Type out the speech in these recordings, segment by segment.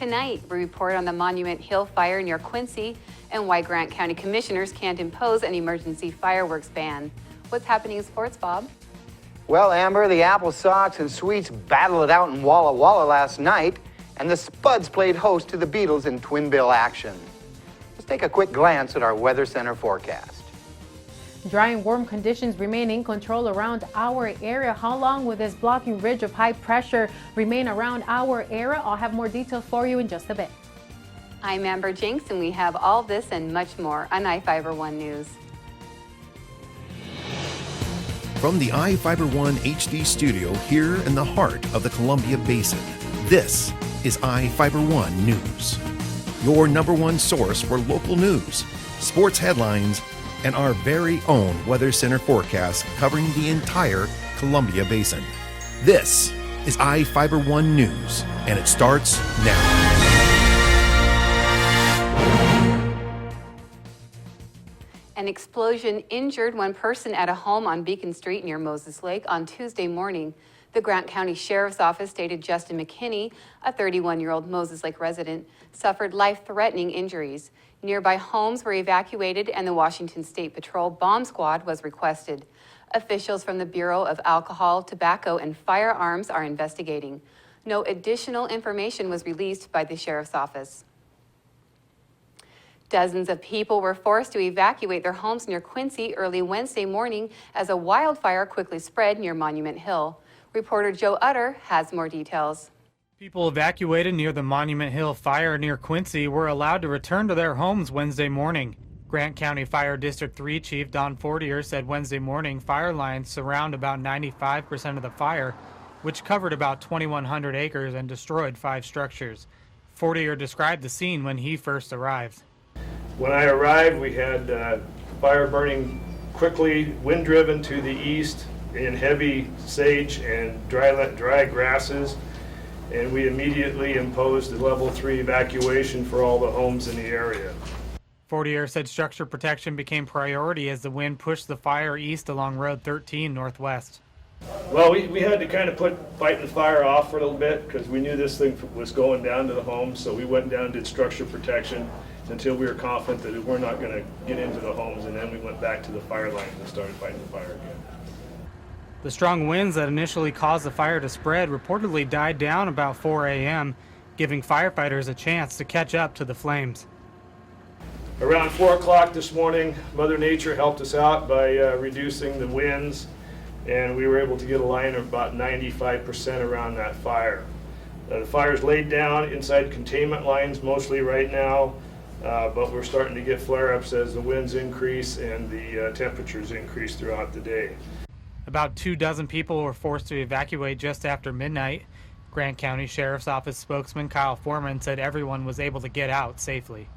Tonight, we report on the Monument Hill fire near Quincy and why Grant County commissioners can't impose an emergency fireworks ban. What's happening in sports, Bob? Well, Amber, the Apple Sox and Sweets battled it out in Walla Walla last night, and the Spuds played host to the Beatles in Twin Bill action. Let's take a quick glance at our Weather Center forecast. Dry and warm conditions remain in control around our area. How long will this blocking ridge of high pressure remain around our area? I'll have more details for you in just a bit. I'm Amber Jinks, and we have all this and much more on iFiber One News. From the iFiber One HD studio here in the heart of the Columbia Basin, this is iFiber One News. Your number one source for local news, sports headlines, and our very own Weather Center forecast covering the entire Columbia Basin. This is iFiber One News, and it starts now. An explosion injured one person at a home on Beacon Street near Moses Lake on Tuesday morning. The Grant County Sheriff's Office stated Justin McKinney, a 31-year-old Moses Lake resident, suffered life-threatening injuries. Nearby homes were evacuated and the Washington State Patrol bomb squad was requested. Officials from the Bureau of Alcohol, Tobacco, and Firearms are investigating. No additional information was released by the Sheriff's Office. Dozens of people were forced to evacuate their homes near Quincy early Wednesday morning as a wildfire quickly spread near Monument Hill. Reporter Joe Utter has more details. People evacuated near the Monument Hill fire near Quincy were allowed to return to their homes Wednesday morning. Grant County Fire District 3 Chief Don Fortier said Wednesday morning fire lines surround about 95% of the fire, which covered about 2,100 acres and destroyed 5 structures. Fortier described the scene when he first arrived. When I arrived, we had fire burning quickly, wind-driven to the east in heavy sage and dry grasses, and we immediately imposed a level 3 evacuation for all the homes in the area. Fortier said structure protection became priority as the wind pushed the fire east along Road 13 northwest. Well, we had to kind of put fighting the fire off for a little bit because we knew this thing was going down to the homes, so we went down and did structure protection until we were confident that we're not going to get into the homes, and then we went back to the fire lines and started fighting the fire again. The strong winds that initially caused the fire to spread reportedly died down about 4 a.m., giving firefighters a chance to catch up to the flames. Around 4 o'clock this morning, Mother Nature helped us out by reducing the winds, and we were able to get a line of about 95% around that fire. The fire's laid down inside containment lines mostly right now, but we're starting to get flare-ups as the winds increase and the temperatures increase throughout the day. About 24 people were forced to evacuate just after midnight. Grant County Sheriff's Office spokesman Kyle Foreman said everyone was able to get out safely.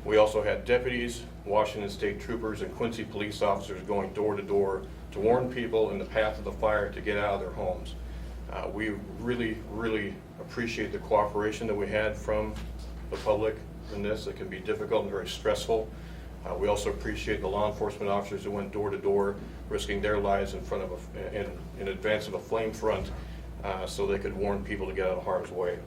We also had deputies, Washington State troopers, and Quincy police officers going door to door to warn people in the path of the fire to get out of their homes. We really appreciate the cooperation that we had from the public in this. It can be difficult and very stressful. We also appreciate the law enforcement officers who went door to door, risking their lives in advance of a flame front, so they could warn people to get out of harm's way.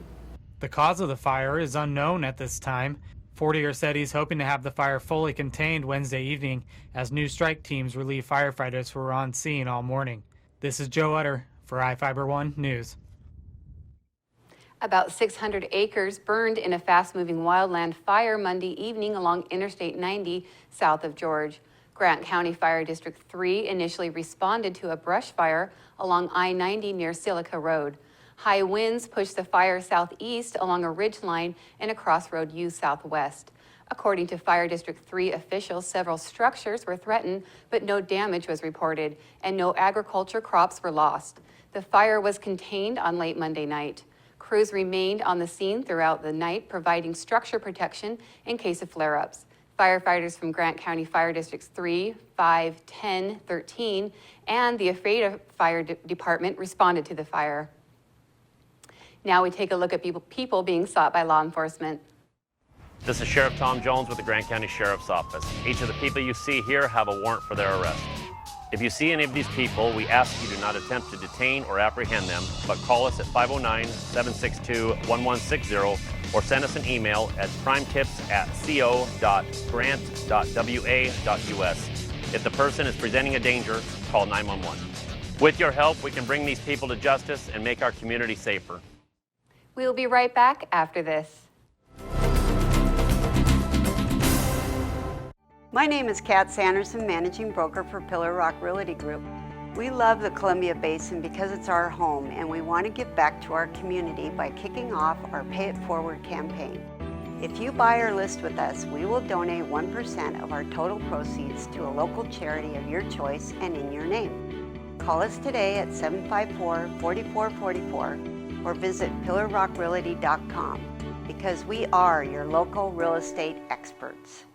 The cause of the fire is unknown at this time. Fortier said he's hoping to have the fire fully contained Wednesday evening as new strike teams relieve firefighters who were on scene all morning. This is Joe Utter for iFiber One News. About 600 acres burned in a fast-moving wildland fire Monday evening along Interstate 90 south of George. Grant County Fire District 3 initially responded to a brush fire along I-90 near Silica Road. High winds pushed the fire southeast along a ridge line and across Road U southwest. According to Fire District 3 officials, several structures were threatened, but no damage was reported, and no agriculture crops were lost. The fire was contained on late Monday night. Crews remained on the scene throughout the night, providing structure protection in case of flare-ups. Firefighters from Grant County Fire Districts 3, 5, 10, 13, and the Ephrata Fire Department responded to the fire. Now we take a look at people being sought by law enforcement. This is Sheriff Tom Jones with the Grant County Sheriff's Office. Each of the people you see here have a warrant for their arrest. If you see any of these people, we ask you do not attempt to detain or apprehend them, but call us at 509-762-1160 or send us an email at crimetips@co.grant.wa.us. If the person is presenting a danger, call 911. With your help, we can bring these people to justice and make our community safer. We will be right back after this. My name is Kat Sanderson, Managing Broker for Pillar Rock Realty Group. We love the Columbia Basin because it's our home, and we want to give back to our community by kicking off our Pay It Forward campaign. If you buy or list with us, we will donate 1% of our total proceeds to a local charity of your choice and in your name. Call us today at 754-4444 or visit pillarrockrealty.com because we are your local real estate experts.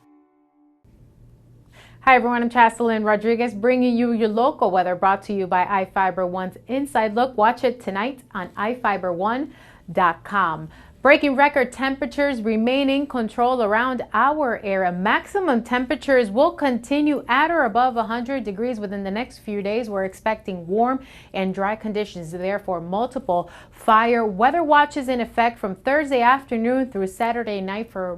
Hi everyone, I'm Chaselyn Rodriguez bringing you your local weather brought to you by iFiber1's Inside Look. Watch it tonight on iFiber1.com. Breaking record temperatures remain in control around our area. Maximum temperatures will continue at or above 100 degrees within the next few days. We're expecting warm and dry conditions, therefore multiple fire weather watches in effect from Thursday afternoon through Saturday night for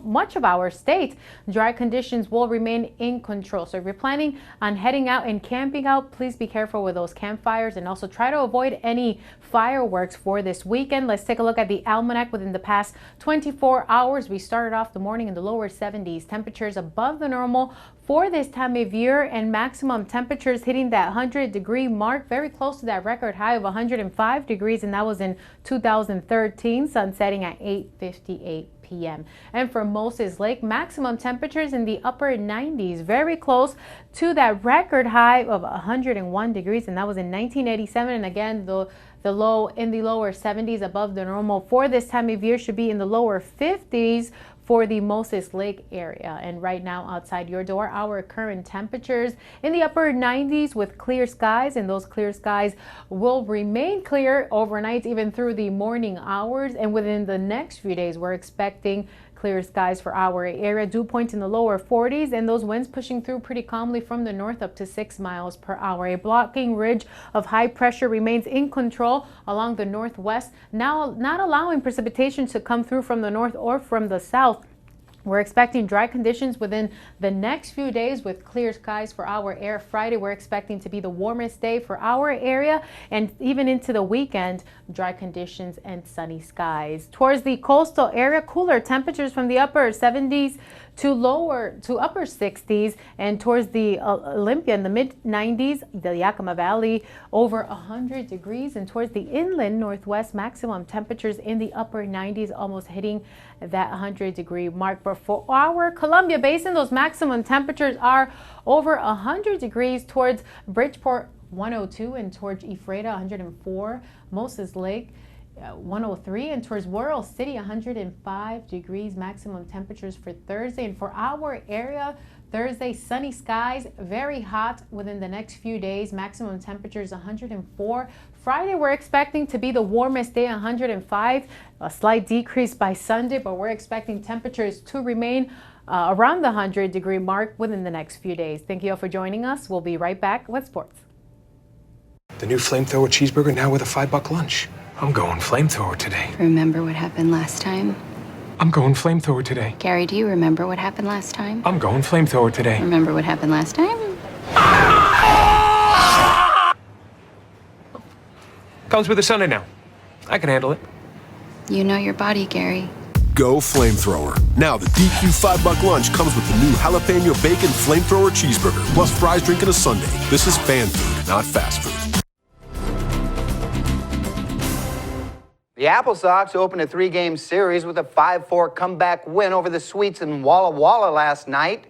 much of our state. Dry conditions will remain in control. So if you're planning on heading out and camping out, please be careful with those campfires and also try to avoid any fireworks for this weekend. Let's take a look at the almanac. Within the past 24 hours, we started off the morning in the lower 70s. Temperatures above the normal for this time of year, and maximum temperatures hitting that 100-degree mark, very close to that record high of 105 degrees, and that was in 2013, sun setting at 8:58 p.m. And for Moses Lake, maximum temperatures in the upper 90s, very close to that record high of 101 degrees, and that was in 1987. And again, the low in the lower 70s above the normal for this time of year should be in the lower 50s for the Moses Lake area. And right now outside your door, our current temperatures in the upper 90s with clear skies, and those clear skies will remain clear overnight even through the morning hours. And within the next few days, we're expecting clear skies for our area. Dew point in the lower 40s, and those winds pushing through pretty calmly from the north up to 6 miles per hour. A blocking ridge of high pressure remains in control along the northwest, now not allowing precipitation to come through from the north or from the south. We're expecting dry conditions within the next few days with clear skies for our area. Friday, we're expecting to be the warmest day for our area, and even into the weekend, dry conditions and sunny skies. Towards the coastal area, cooler temperatures from the upper 70s to upper 60s, and towards the Olympia in the mid 90s, the Yakima Valley over 100 degrees, and towards the inland northwest, maximum temperatures in the upper 90s, almost hitting that 100-degree mark. But for our Columbia Basin, those maximum temperatures are over 100 degrees towards Bridgeport 102, and towards Ephrata 104, Moses Lake 103, and towards Worrell City 105 degrees maximum temperatures for Thursday. And for our area, Thursday, sunny skies, very hot within the next few days, maximum temperatures 104. Friday, we're expecting to be the warmest day, 105, a slight decrease by Sunday, but we're expecting temperatures to remain around the 100-degree mark within the next few days. Thank you all for joining us. We'll be right back with sports. The new Flamethrower cheeseburger now with a $5 lunch. I'm going Flamethrower today. Remember what happened last time? I'm going Flamethrower today. Gary, do you remember what happened last time? I'm going Flamethrower today. Remember what happened last time? Comes with a Sunday now. I can handle it. You know your body, Gary. Go Flamethrower. Now the DQ $5 lunch comes with the new jalapeno bacon Flamethrower cheeseburger, plus fries, drink, and a sundae. This is fan food, not fast food. The Apple Sox opened a 3-game series with a 5-4 comeback win over the Sweets in Walla Walla last night.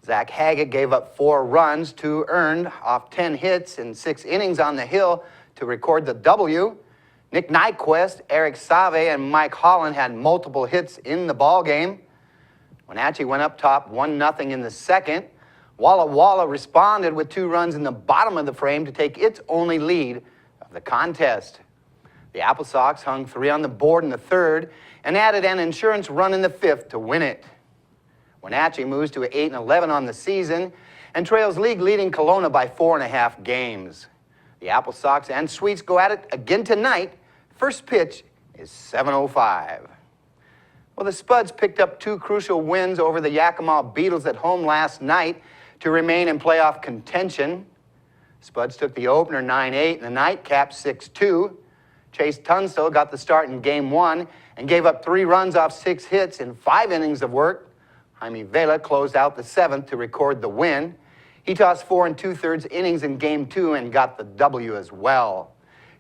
Zach Haggett gave up 4 runs, 2 earned, off 10 hits in 6 innings on the hill to record the W. Nick Nyquist, Eric Save, and Mike Holland had multiple hits in the ballgame. Wenatchee went up top 1-0 in the second. Walla Walla responded with 2 runs in the bottom of the frame to take its only lead of the contest. The Apple Sox hung 3 on the board in the third and added an insurance run in the fifth to win it. Wenatchee moves to 8-11 on the season and trails league-leading Kelowna by 4.5 games. The Apple Sox and Sweets go at it again tonight. First pitch is 7:05. Well, the Spuds picked up 2 crucial wins over the Yakima Beatles at home last night to remain in playoff contention. Spuds took the opener 9-8 and the nightcap 6-2. Chase Tunstall got the start in Game 1 and gave up 3 runs off 6 hits in 5 innings of work. Jaime Vela closed out the 7th to record the win. He tossed 4 2/3 innings in Game 2 and got the W as well.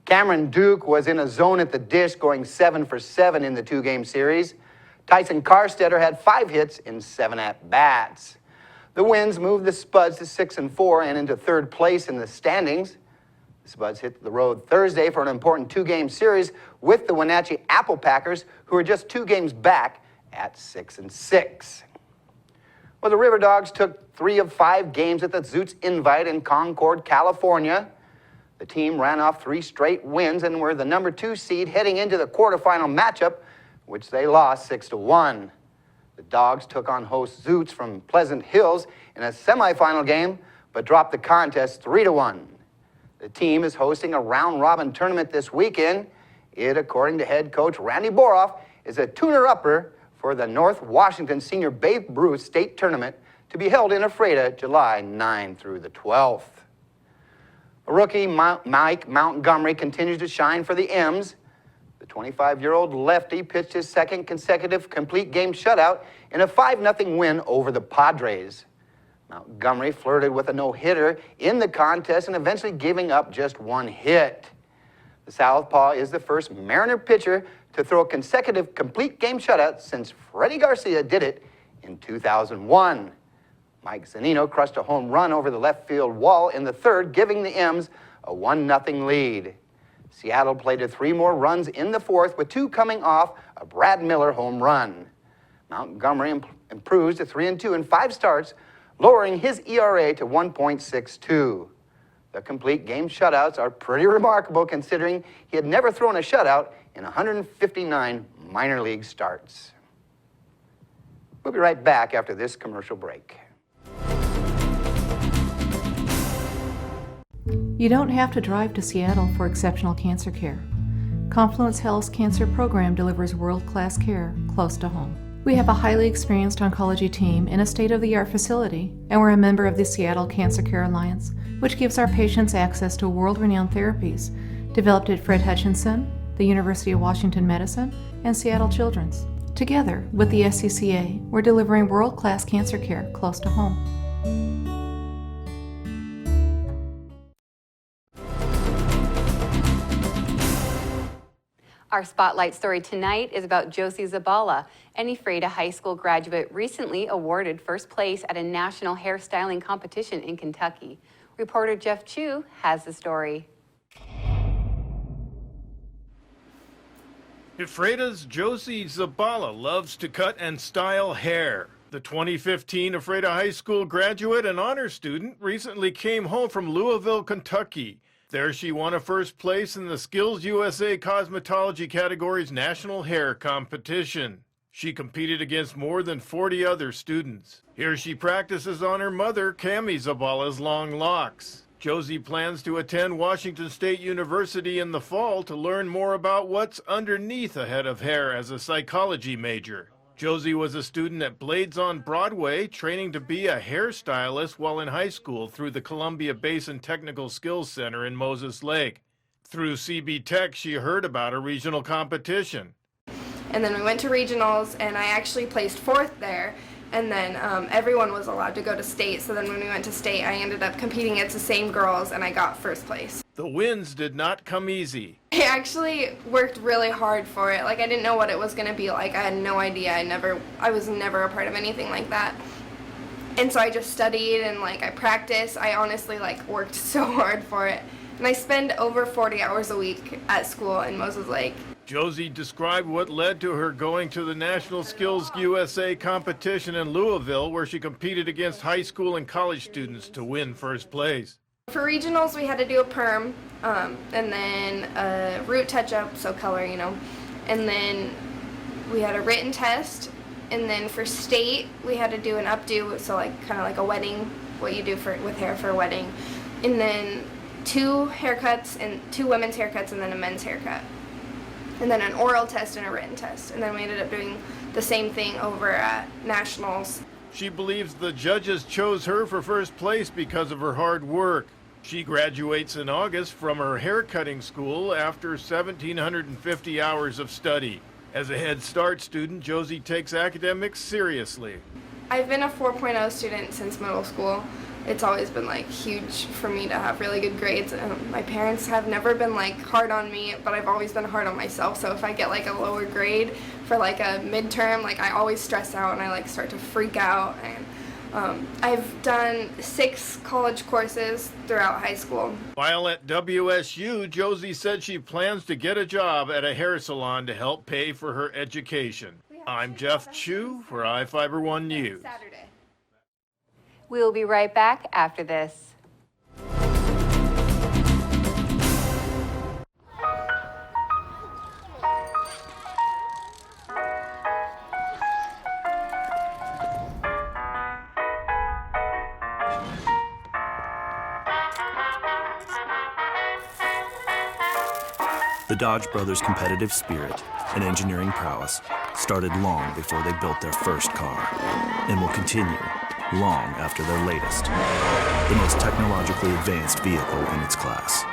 Cameron Duke was in a zone at the dish, going 7 for 7 in the 2-game series. Tyson Carstetter had 5 hits in 7 at-bats. The wins moved the Spuds to 6-4 and into 3rd place in the standings. The Spuds hit the road Thursday for an important 2-game series with the Wenatchee Apple Packers, who are just 2 games back at 6-6. Well, the River Dogs took 3 of 5 games at the Zoots Invite in Concord, California. The team ran off 3 straight wins and were the number 2 seed heading into the quarterfinal matchup, which they lost 6-1. The Dogs took on host Zoots from Pleasant Hills in a semifinal game, but dropped the contest 3-1. The team is hosting a round-robin tournament this weekend. It, according to head coach Randy Boroff, is a tuner-upper for the North Washington Senior Babe Ruth State Tournament to be held in Ephrata July 9 through the 12th. Rookie Mike Montgomery continues to shine for the M's. The 25-year-old lefty pitched his 2nd consecutive complete game shutout in a 5-0 win over the Padres. Montgomery flirted with a no-hitter in the contest and eventually giving up just 1 hit. The Southpaw is the first Mariner pitcher to throw a consecutive complete game shutout since Freddie Garcia did it in 2001. Mike Zunino crushed a home run over the left field wall in the 3rd, giving the M's a 1-0 lead. Seattle plated 3 more runs in the 4th, with 2 coming off a Brad Miller home run. Montgomery improves to 3-2 in 5 starts, lowering his ERA to 1.62. The complete game shutouts are pretty remarkable considering he had never thrown a shutout in 159 minor league starts. We'll be right back after this commercial break. You don't have to drive to Seattle for exceptional cancer care. Confluence Health's cancer program delivers world-class care close to home. We have a highly experienced oncology team in a state-of-the-art facility, and we're a member of the Seattle Cancer Care Alliance, which gives our patients access to world-renowned therapies developed at Fred Hutchinson, the University of Washington Medicine, and Seattle Children's. Together with the SCCA, we're delivering world-class cancer care close to home. Our spotlight story tonight is about Josie Zabala, an Ephrata High School graduate recently awarded 1st place at a national hairstyling competition in Kentucky. Reporter Jeff Chu has the story. Ephrata's Josie Zabala loves to cut and style hair. The 2015 Ephrata High School graduate and honor student recently came home from Louisville, Kentucky. There she won a 1st place in the Skills USA Cosmetology category's national hair competition. She competed against more than 40 other students. Here she practices on her mother, Cammie Zabala's long locks. Josie plans to attend Washington State University in the fall to learn more about what's underneath a head of hair as a psychology major. Josie was a student at Blades on Broadway, training to be a hairstylist while in high school through the Columbia Basin Technical Skills Center in Moses Lake. Through CB Tech, she heard about a regional competition. And then we went to regionals, and I actually placed 4th there. And then everyone was allowed to go to state. So then when we went to state, I ended up competing against the same girls, and I got 1st place. The wins did not come easy. I actually worked really hard for it. Like, I didn't know what it was going to be like. I had no idea. I was never a part of anything like that. And so I just studied and I practiced. I honestly worked so hard for it. And I spend over 40 hours a week at school in Moses Lake. Josie described what led to her going to the National Skills USA competition in Louisville, where she competed against high school and college students to win 1st place. For regionals, we had to do a perm, and then a root touch-up, so color, and then we had a written test, and then for state, we had to do an updo, so kind of like a wedding what you do with hair for a wedding. And then 2 haircuts, and 2 women's haircuts, and then a men's haircut. And then an oral test and a written test. And then we ended up doing the same thing over at Nationals. She believes the judges chose her for first place because of her hard work. She graduates in August from her haircutting school after 1,750 hours of study. As a Head Start student, Josie takes academics seriously. I've been a 4.0 student since middle school. It's always been like huge for me to have really good grades. My parents have never been like hard on me, but I've always been hard on myself. So if I get like a lower grade for like a midterm, like I always stress out and I like start to freak out. And I've done 6 college courses throughout high school. While at WSU, Josie said she plans to get a job at a hair salon to help pay for her education. I'm Jeff Chu for iFiber1 News. We'll be right back after this. The Dodge brothers' competitive spirit and engineering prowess started long before they built their first car, and will continue long after their latest, the most technologically advanced vehicle in its class.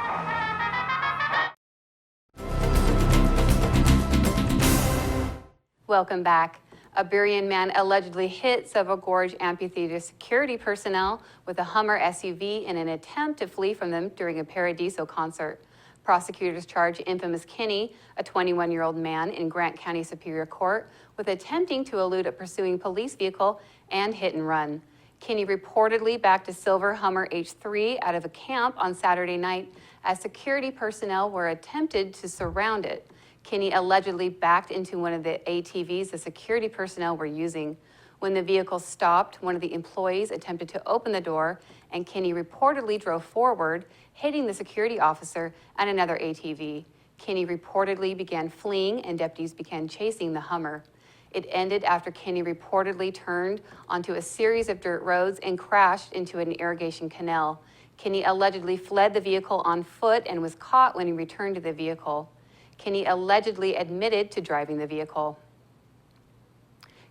Welcome back. A Burien man allegedly hit Silver Gorge Amphitheater security personnel with a Hummer SUV in an attempt to flee from them during a Paradiso concert. Prosecutors charge infamous Kinney, a 21-year-old man in Grant County Superior Court, with attempting to elude a pursuing police vehicle and hit and run. Kinney reportedly backed a silver Hummer H3 out of a camp on Saturday night as security personnel were attempted to surround it. Kinney allegedly backed into one of the ATVs the security personnel were using. When the vehicle stopped, one of the employees attempted to open the door, and Kinney reportedly drove forward, hitting the security officer and another ATV. Kinney reportedly began fleeing, and deputies began chasing the Hummer. It ended after Kinney reportedly turned onto a series of dirt roads and crashed into an irrigation canal. Kinney allegedly fled the vehicle on foot and was caught when he returned to the vehicle. Kinney allegedly admitted to driving the vehicle.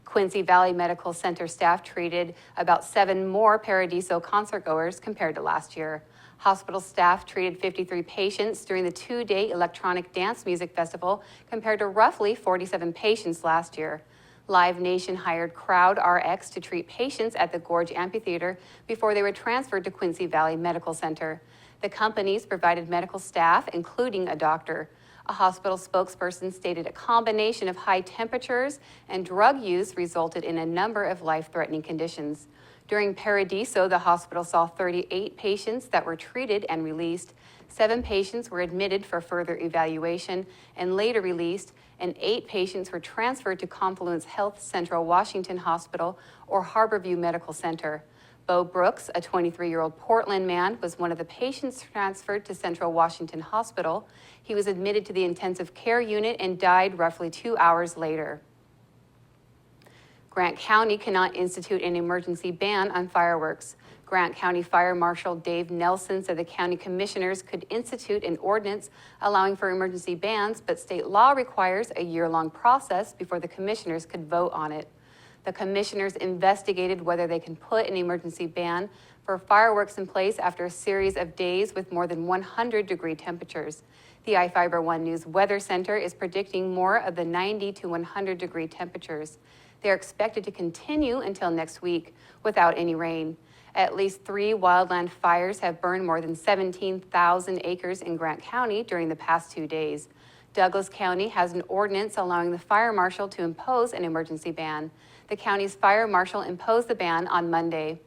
Quincy Valley Medical Center staff treated about 7 more Paradiso concertgoers compared to last year. Hospital staff treated 53 patients during the 2-day electronic dance music festival compared to roughly 47 patients last year. Live Nation hired Crowd RX to treat patients at the Gorge Amphitheater before they were transferred to Quincy Valley Medical Center. The companies provided medical staff, including a doctor. A hospital spokesperson stated a combination of high temperatures and drug use resulted in a number of life-threatening conditions. During Paradiso, the hospital saw 38 patients that were treated and released. 7 patients were admitted for further evaluation and later released, and 8 patients were transferred to Confluence Health Central Washington Hospital or Harborview Medical Center. Bo Brooks, a 23-year-old Portland man, was one of the patients transferred to Central Washington Hospital. He was admitted to the intensive care unit and died roughly 2 hours later. Grant County cannot institute an emergency ban on fireworks. Grant County Fire Marshal Dave Nelson said the county commissioners could institute an ordinance allowing for emergency bans, but state law requires a year-long process before the commissioners could vote on it. The commissioners investigated whether they can put an emergency ban for fireworks in place after a series of days with more than 100-degree temperatures. The iFiber1 News Weather Center is predicting more of the 90 to 100-degree temperatures. They are expected to continue until next week without any rain. At least 3 wildland fires have burned more than 17,000 acres in Grant County during the past 2 days. Douglas County has an ordinance allowing the fire marshal to impose an emergency ban. The county's fire marshal imposed the ban on Monday.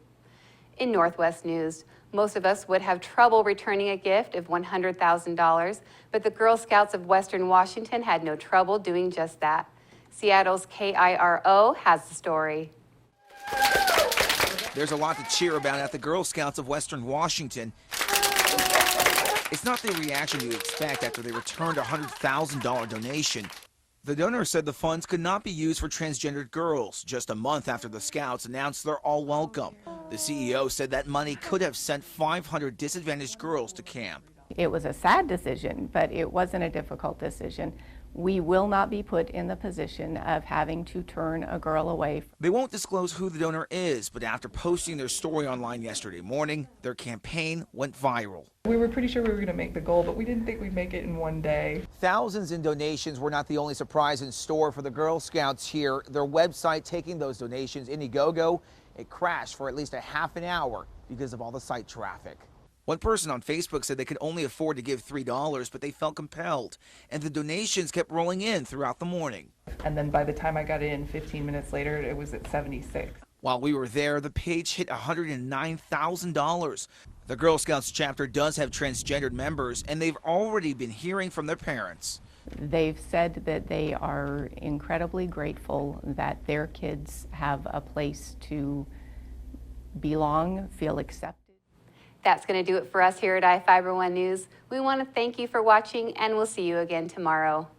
In Northwest news, most of us would have trouble returning a gift of $100,000, but the Girl Scouts of Western Washington had no trouble doing just that. Seattle's KIRO has the story. There's a lot to cheer about at the Girl Scouts of Western Washington. It's not the reaction you'd expect after they returned a $100,000 donation. The donor said the funds could not be used for transgendered girls, just a month after the Scouts announced they're all welcome. The CEO said that money could have sent 500 disadvantaged girls to camp. It was a sad decision, but it wasn't a difficult decision. We will not be put in the position of having to turn a girl away. They won't disclose who the donor is, but after posting their story online yesterday morning, their campaign went viral. We were pretty sure we were going to make the goal, but we didn't think we'd make it in one day. Thousands in donations were not the only surprise in store for the Girl Scouts here. Their website taking those donations, Indiegogo, it crashed for at least a half an hour because of all the site traffic. One person on Facebook said they could only afford to give $3, but they felt compelled, and the donations kept rolling in throughout the morning. And then by the time I got in 15 minutes later, it was at 76. While we were there, the page hit $109,000. The Girl Scouts chapter does have transgendered members, and they've already been hearing from their parents. They've said that they are incredibly grateful that their kids have a place to belong, feel accepted. That's going to do it for us here at iFiber One News. We want to thank you for watching, and we'll see you again tomorrow.